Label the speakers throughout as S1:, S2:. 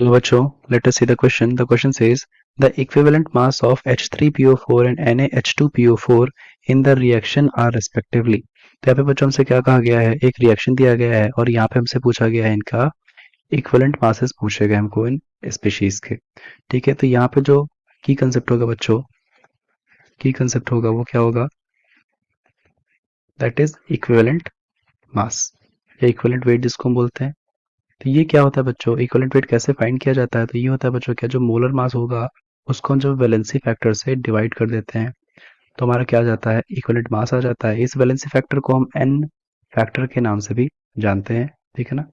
S1: Hello बच्चों, let us see the question. The question says the equivalent mass of H3PO4 and NaH2PO4 in the reaction are respectively. तो यहाँ पे बच्चों हमसे क्या कहा गया है, एक रिएक्शन दिया गया है और यहाँ पे हमसे पूछा गया है इनका इक्विवेलेंट मासेस पूछे गए हमको इन स्पीशीज के। ठीक है, तो यहाँ पे जो की कंसेप्ट होगा बच्चों, की कंसेप्ट होगा वो क्या होगा, दैट इज इक्विवेलेंट मास या इक्विवेलेंट वेट जिसको हम बोलते हैं। तो ये क्या होता है बच्चों, इक्विवेलेंट वेट कैसे फाइंड किया जाता है, तो ये होता है बच्चों क्या, जो मोलर मास होगा उसको हम जब वैलेंसी फैक्टर से डिवाइड कर देते हैं तो हमारा क्या आ जाता है, इक्विवेलेंट मास आ जाता है। इस वैलेंसी फैक्टर को हम एन फैक्टर के नाम से भी जानते हैं। ठीक है ना।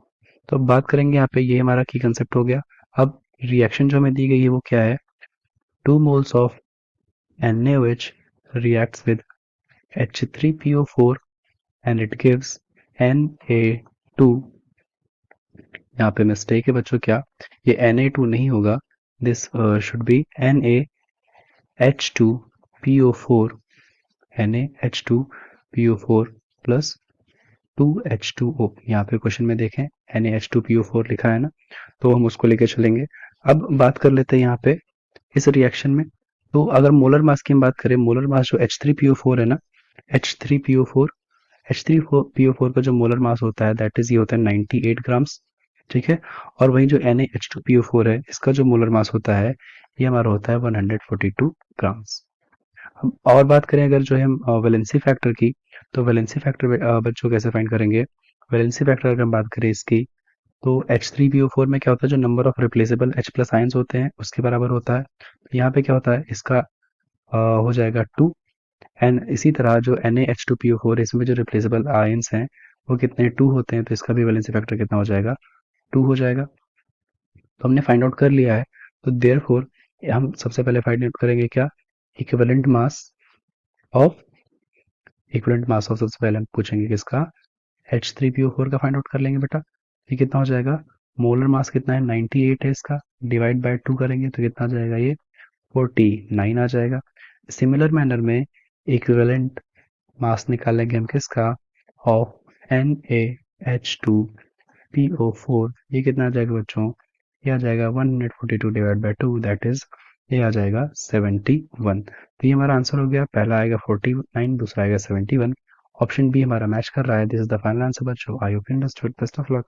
S1: तो अब बात करेंगे यहाँ पे, ये हमारा की कंसेप्ट हो गया। अब रिएक्शन जो हमें दी गई है वो क्या है, 2 moles of NaOH reacts with H3PO4 and it gives Na2। यहाँ पे मिस्टेक है बच्चों, क्या ये Na2 नहीं होगा, this should be NaH2PO4, NaH2PO4 plus 2H2O। यहाँ पे क्वेश्चन में देखें NaH2PO4 लिखा है ना, तो हम उसको लेके चलेंगे। अब बात कर लेते हैं यहाँ पे इस रिएक्शन में। तो अगर मोलर मास की हम बात करें, मोलर मास जो H3PO4 है ना, H3PO4 H3PO4 का जो मोलर मास होता है दैट इज ये होता है 98 ग्राम्स। ठीक है। और वही जो NaH2PO4 है इसका जो मोलर मास होता है ये हमारा होता है 142 ग्राम्स। हम और बात करें अगर जो है हम वैलेंसी फैक्टर की, तो वैलेंसी फैक्टर बच्चों कैसे फाइंड करेंगे, वैलेंसी फैक्टर अगर हम बात करें इसकी, तो H3PO4 में क्या होता है, जो number of replaceable H plus ions होते हैं उसके बराबर होता है। तो यहाँ पे क्या होता है, इसका हो जाएगा 2। एंड इसी तरह जो NaH2PO4 है इसमें जो रिप्लेसेबल आयंस हैं वो कितने, 2 होते हैं, तो इसका भी वैलेंसी फैक्टर कितना हो जाएगा, 2 हो जाएगा। तो हमने फाइंड आउट कर लिया है। तो देयरफॉर हम सबसे पहले फाइंड आउट करेंगे क्या, equivalent mass of, equivalent mass of सबसे पहले हम पूछेंगे किसका, H3PO4 का फाइंड आउट कर लेंगे बेटा। ये कितना हो जाएगा, मोलर मास कितना है 98 है इसका, डिवाइड बाय 2 करेंगे तो कितना आ जाएगा, ये 49 आ जाएगा। सिमिलर मैनर में इक्विवेलेंट मास निकालेंगे हम किसका, ऑफ NaH2PO4। ये कितना आ जाएगा बच्चों, ये आ जाएगा 142 डिवाइड बाय 2 दैट इज, ये आ जाएगा 71। तो ये हमारा आंसर हो गया, पहला आएगा 49, दूसरा आएगा 71। ऑप्शन बी हमारा मैच कर रहा है। This is the final answer बच्चों। I hope you understood. Best of luck.